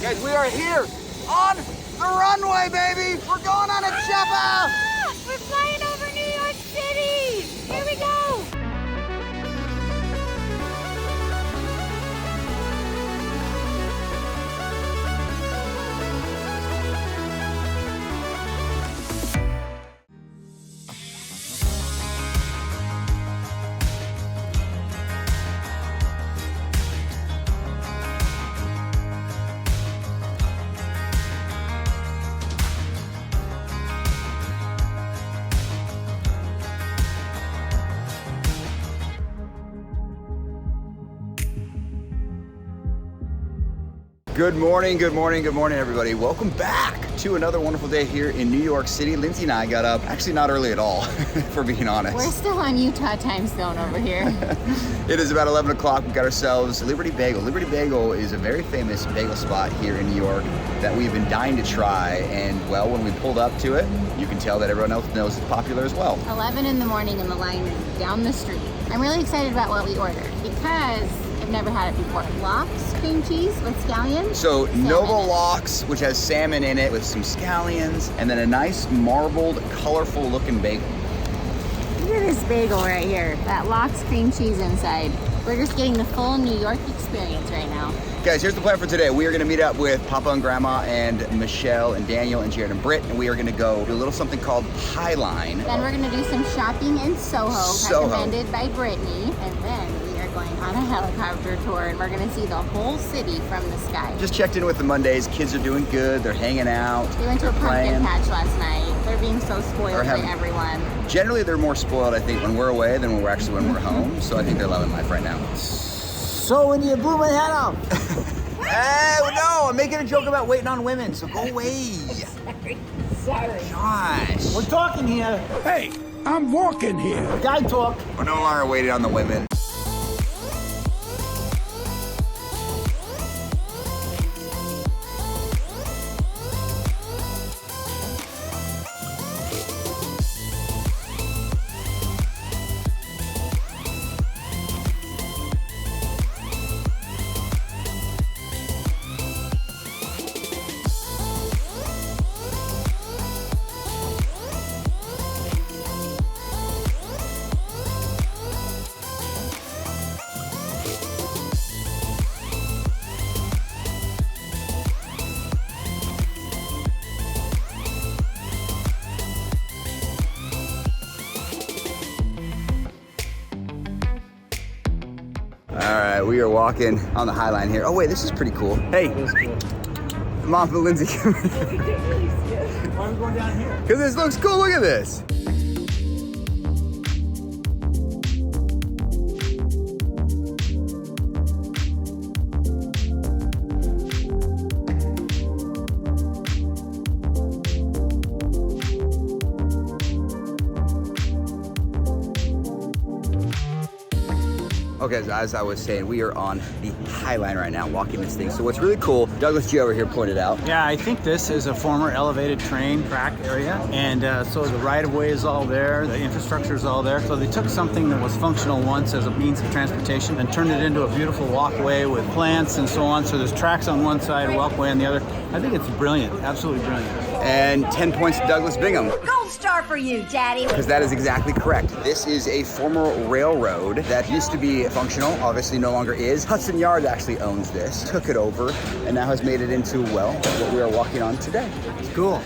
Guys, we are here on the runway, baby. We're going on a chopper. We're flying over New York City. Here we go. Good morning, everybody. Welcome back to another wonderful day here in New York City. Lindsay and I got up, actually not early at all, for being honest. We're still on Utah time zone over here. It is about 11 o'clock. We've got ourselves Liberty Bagel. Liberty Bagel is a very famous bagel spot here in New York that we've been dying to try. And, well, when we pulled up to it, you can tell that everyone else knows it's popular as well. 11 in the morning and the line is down the street. I'm really excited about what we ordered because I've never had it before. Lox cream cheese with scallions. So Nova Lox, which has salmon in it with some scallions, and then a nice marbled, colorful looking bagel. Look at this bagel right here. That Lox cream cheese inside. We're just getting the full New York experience right now. Guys, here's the plan for today. We are gonna meet up with Papa and Grandma and Michelle and Daniel and Jared and Britt, and we are gonna go do a little something called Highline. Then we're gonna do some shopping in SoHo, recommended by Brittany, and then we are going on a helicopter tour, and we're gonna see the whole city from the sky. Just checked in with the Mondays. Kids are doing good. They're hanging out. We went to a pumpkin patch last night. They're being so spoiled by everyone. Generally, they're more spoiled, I think, when we're away than when we're home. So I think they're loving life right now. So when you blew my head off. Hey, no, I'm making a joke about waiting on women, so go away. Sorry. Gosh. We're talking here. Hey, I'm walking here. Guy talk. We're no longer waiting on the women. All right, we are walking on the High Line here. Oh wait, this is pretty cool. Hey, Mom and Lindsay. Why are we going down here? Because this looks cool, look at this. Okay, as I was saying, we are on the High Line right now, walking this thing. So what's really cool, Douglas G over here pointed out. Yeah, I think this is a former elevated train track area. And so the right-of-way is all there, the infrastructure is all there. So they took something that was functional once as a means of transportation and turned it into a beautiful walkway with plants and so on. So there's tracks on one side, walkway on the other. I think it's brilliant, absolutely brilliant. And 10 points to Douglas Bingham. Gold star for you, Daddy. Because that is exactly correct. This is a former railroad that used to be functional, obviously no longer is. Hudson Yards actually owns this, took it over, and now has made it into, well, what we are walking on today. It's cool.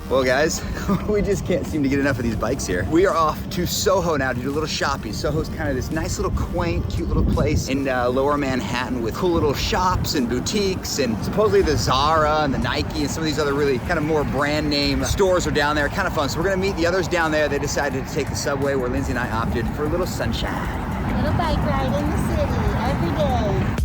Well guys, we just can't seem to get enough of these bikes here. We are off to SoHo now to do a little shopping. SoHo's kind of this nice little quaint, cute little place in lower Manhattan with cool little shops and boutiques, and supposedly the Zara and the Nike and some of these other really kind of more brand name stores are down there, kind of fun. So we're gonna meet the others down there. They decided to take the subway where Lindsay and I opted for a little sunshine. A little bike ride in the city every day.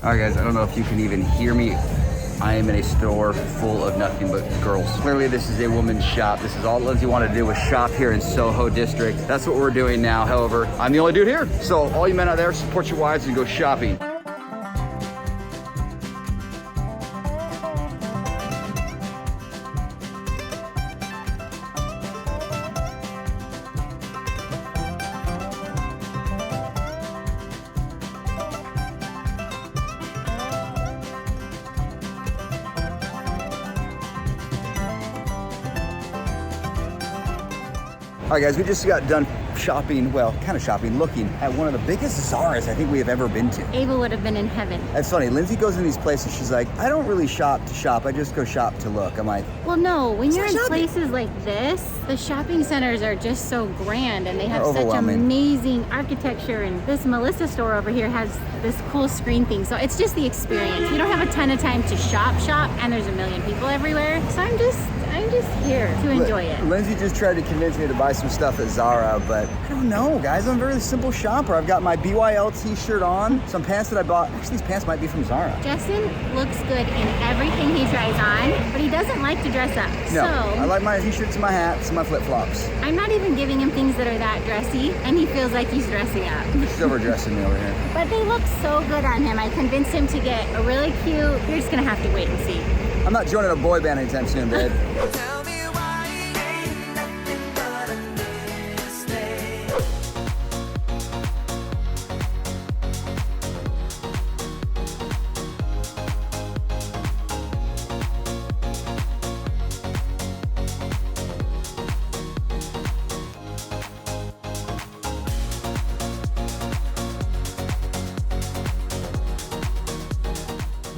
All right, guys, I don't know if you can even hear me. I am in a store full of nothing but girls. Clearly, this is a woman's shop. This is all Lindsay wanted to do was shop here in SoHo district. That's what we're doing now. However, I'm the only dude here. So all you men out there, support your wives and go shopping. All right, guys, we just got done shopping, well, kind of shopping, looking at one of the biggest Zaras I think we have ever been to. Ava would have been in heaven. That's funny. Lindsay goes in these places, she's like, I don't really shop to shop, I just go shop to look. I'm like, Well, no, when you're in shopping. places like this, the shopping centers are just so grand and they have They're such overwhelming. amazing architecture. And this Melissa store over here has this cool screen thing. So it's just the experience. You don't have a ton of time to shop, and there's a million people everywhere. So I'm just here to enjoy it. Lindsay just tried to convince me to buy some stuff at Zara, but I don't know, guys. I'm a very simple shopper. I've got my BYL t-shirt on, some pants that I bought. Actually, these pants might be from Zara. Justin looks good in everything he tries on, but he doesn't like to dress up. No, So I like my t-shirts and my hats and my flip-flops. I'm not even giving him things that are that dressy, and he feels like he's dressing up. She's overdressing me over here. But they look so good on him. I convinced him to get a really cute, you're just gonna have to wait and see. I'm not joining a boy band anytime soon, babe.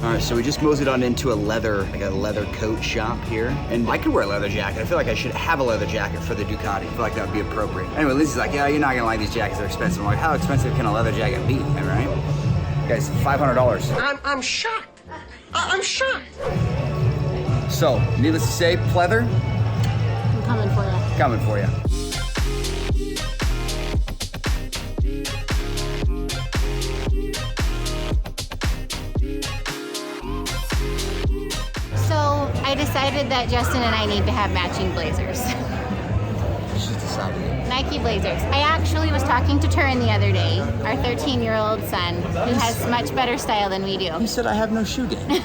All right, so we just moseyed on into a leather coat shop here. And I could wear a leather jacket. I feel like I should have a leather jacket for the Ducati. I feel like that would be appropriate. Anyway, Lindsay's like, yeah, you're not gonna like these jackets, they're expensive. I'm like, how expensive can a leather jacket be, all right? Guys, $500. I'm shocked. I'm shocked. So, needless to say, pleather, I'm coming for you. coming for you. So I decided that Justin and I need to have matching blazers. She's decided it. Nike blazers. I actually was talking to Turin the other day, our 13-year-old son, who has much better style than we do. He said I have no shoe game.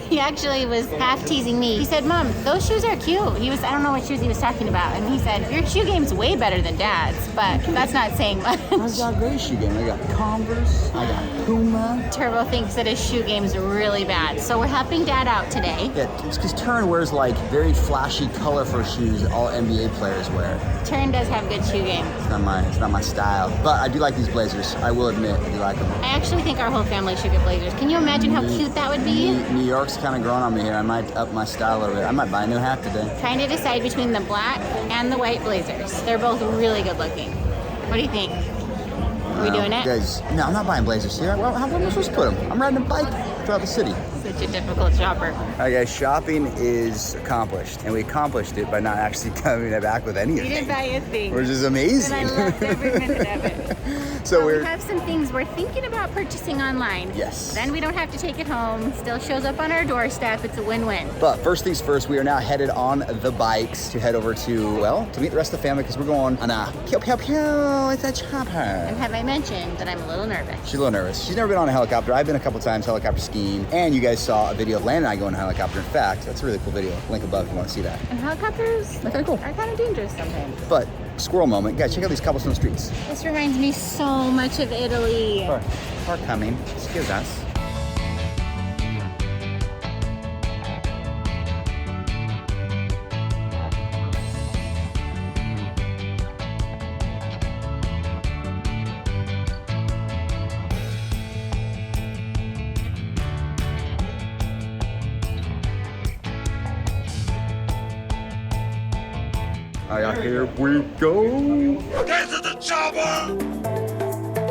He actually was half teasing me. He said, Mom, those shoes are cute. I don't know what shoes he was talking about. And he said, your shoe game's way better than Dad's, but that's not saying much. I've got a great shoe game. I got Converse, I got Puma. Turbo thinks that his shoe game's really bad. So we're helping Dad out today. Yeah, it's because Turin wears like very flashy, colorful shoes that all NBA players wear. Turin does have good shoe game. It's not my style. But I do like these blazers. I will admit, I do like them. I actually think our whole family should get blazers. Can you imagine how cute that would be? New York's kind of growing on me here. I might up my style a little bit. I might buy a new hat today. Trying to decide between the black and the white blazers. They're both really good looking. What do you think? Are we doing it? Guys, no, I'm not buying blazers here. Well, how am I supposed to put them? I'm riding a bike throughout the city. Such a difficult shopper. All right, guys, shopping is accomplished. And we accomplished it by not actually coming back with any of We it. didn't buy a thing. Which is amazing. And I loved every minute of it. So But we're... we have some things we're thinking about purchasing online. Yes. Then we don't have to take it home. Still shows up on our doorstep. It's a win-win. But first things first, we are now headed on the bikes to head over to, well, to meet the rest of the family because we're going on a pew pew pew. It's a chopper. And have I mentioned that I'm a little nervous? She's a little nervous. She's never been on a helicopter. I've been a couple times helicopter skiing, and you guys saw a video of Landon and I going on a helicopter. In fact, that's a really cool video. Link above if you want to see that. And helicopters They're kind of cool. are kind of dangerous sometimes. But squirrel moment, guys, check out these cobblestone streets. This reminds me so much of Italy. Are coming. Excuse us. All right, here we go. Get to the chopper!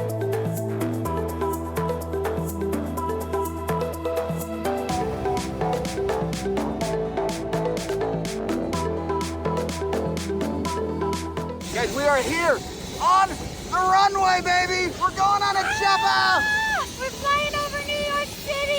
Guys, we are here on the runway, baby. We're going on a chopper. We're flying over New York City.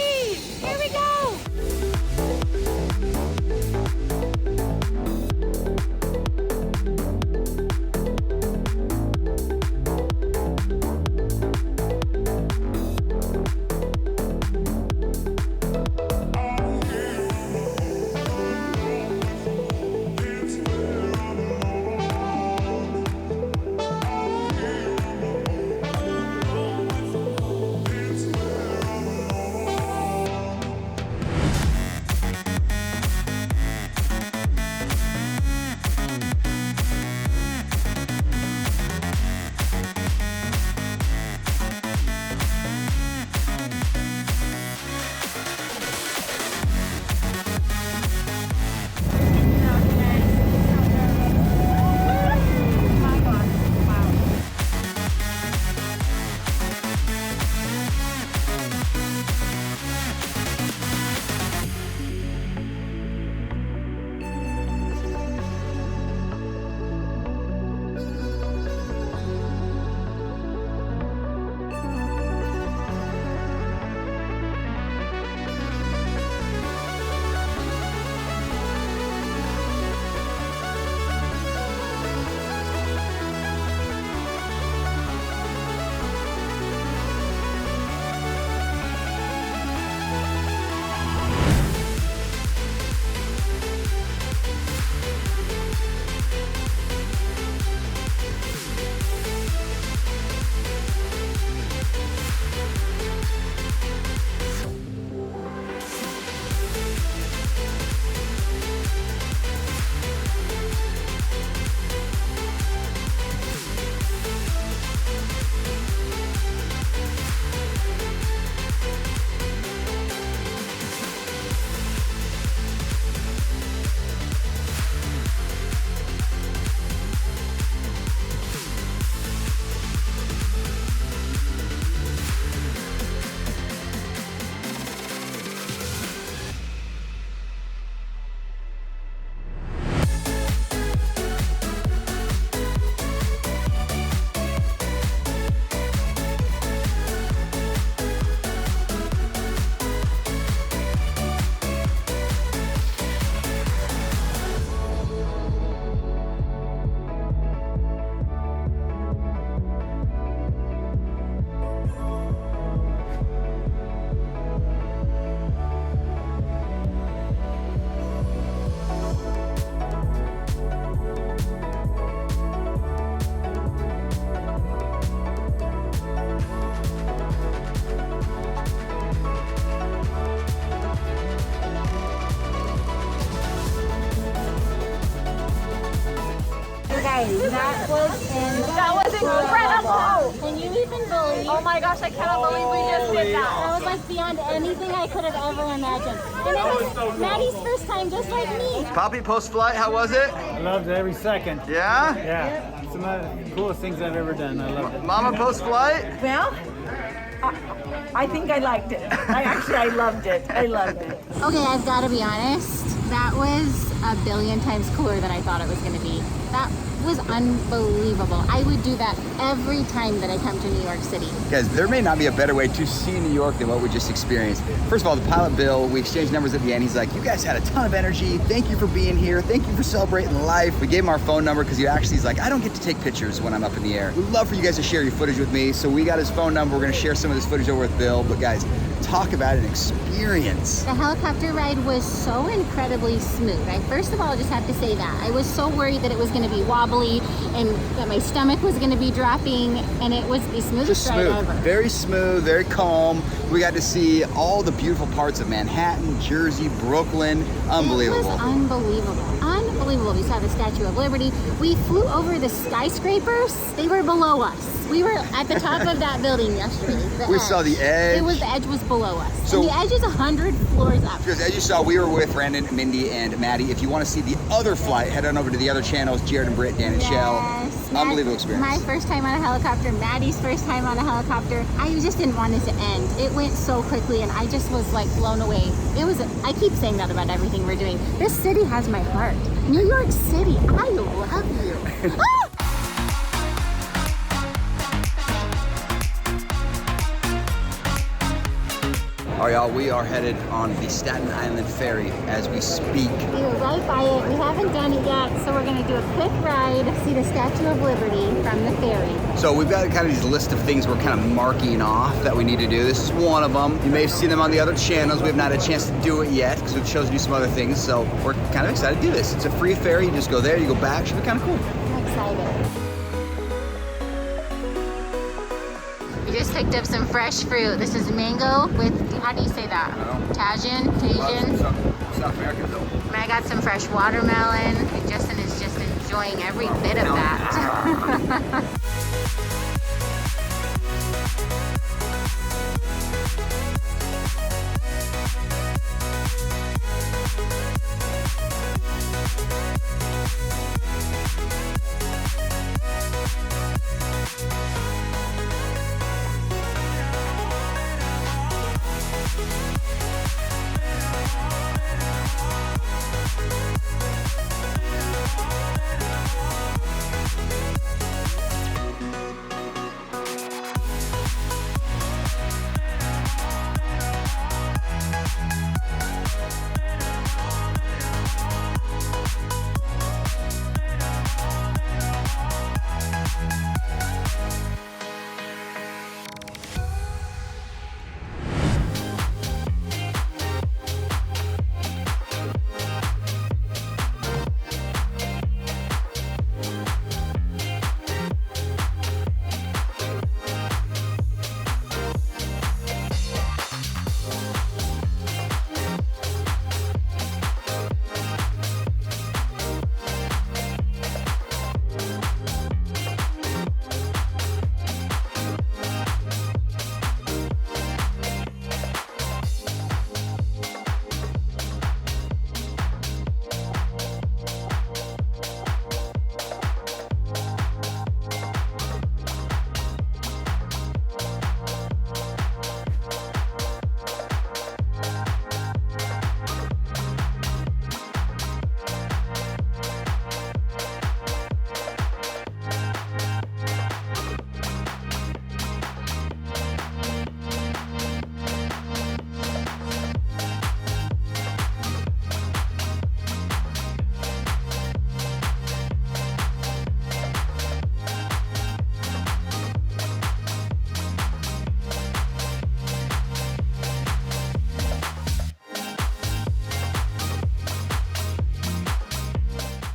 guys, that was incredible. Can you even believe? Oh my gosh, I cannot believe we just did that. That was like beyond anything I could have ever imagined. And it was Maddie's first time, just like me. Poppy, post-flight, how was it? I loved every second. Yeah? Yeah, some of the coolest things I've ever done. I loved it. Mama, post-flight? Well, I think I liked it. I loved it. I loved it. Okay, I've got to be honest. That was a billion times cooler than I thought it was going to be. That was unbelievable. I would do that every time that I come to New York City. Guys, there may not be a better way to see New York than what we just experienced. First of all, the pilot Bill, we exchanged numbers at the end. He's like, you guys had a ton of energy. Thank you for being here. Thank you for celebrating life. We gave him our phone number because he's like, I don't get to take pictures when I'm up in the air. We'd love for you guys to share your footage with me. So we got his phone number. We're going to share some of this footage over with Bill. But guys, talk about an experience. The helicopter ride was so incredibly smooth. I first of all just have to say that. I was so worried that it was going to be wobbly and that my stomach was going to be dropping, and it was the smoothest ride ever. Very smooth, very calm. We got to see all the beautiful parts of Manhattan, Jersey, Brooklyn. Unbelievable. It was unbelievable. Unbelievable. We saw the Statue of Liberty. We flew over the skyscrapers. They were below us. We were at the top of that building yesterday. We saw the edge. The edge was below us. So, and the edge is 100 floors up. Because as you saw, we were with Brandon, Mindy, and Maddie. If you want to see the other flight, head on over to the other channels, Jared and Britt, Dan and Shell. Unbelievable experience. My first time on a helicopter, Maddie's first time on a helicopter. I just didn't want it to end. It went so quickly, and I just was like blown away. I keep saying that about everything we're doing. This city has my heart. New York City, I love you. Ah! All right, y'all, we are headed on the Staten Island ferry as we speak. We were right by it. We haven't done it yet, so we're going to do a quick ride, see the Statue of Liberty from the ferry. So we've got kind of these list of things we're kind of marking off that we need to do. This is one of them. You may have seen them on the other channels. We have not had a chance to do it yet because we've chosen to do some other things. So we're kind of excited to do this. It's a free ferry. You just go there, you go back. Should be kind of cool. I'm excited. We just picked up some fresh fruit. This is mango with, how do you say that? Tajin? South American though. And I got some fresh watermelon. And Justin is just enjoying every bit of that.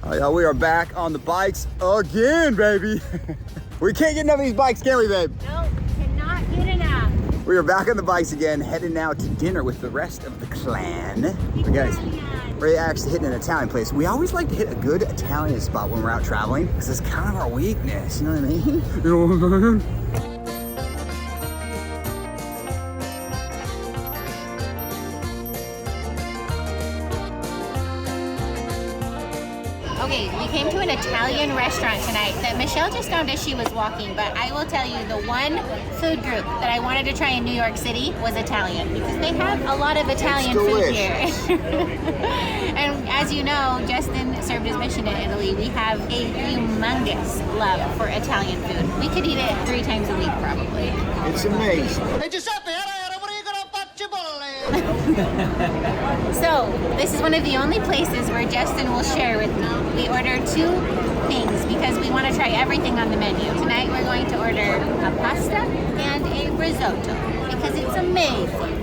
All right, y'all, we are back on the bikes again, baby. We can't get enough of these bikes, can we, babe? No, cannot get enough. We are back on the bikes again, headed now to dinner with the rest of the clan. But guys, we're actually hitting an Italian place. We always like to hit a good Italian spot when we're out traveling because it's kind of our weakness, you know what I mean? You know what I mean? Okay, we came to an Italian restaurant tonight that Michelle just found as she was walking, but I will tell you the one food group that I wanted to try in New York City was Italian because they have a lot of Italian food here. And as you know, Justin served his mission in Italy. We have a humongous love for Italian food. We could eat it 3 times a week probably. It's amazing. So, this is one of the only places where Justin will share with me. We ordered 2 things because we want to try everything on the menu. Tonight we're going to order a pasta and a risotto because it's amazing.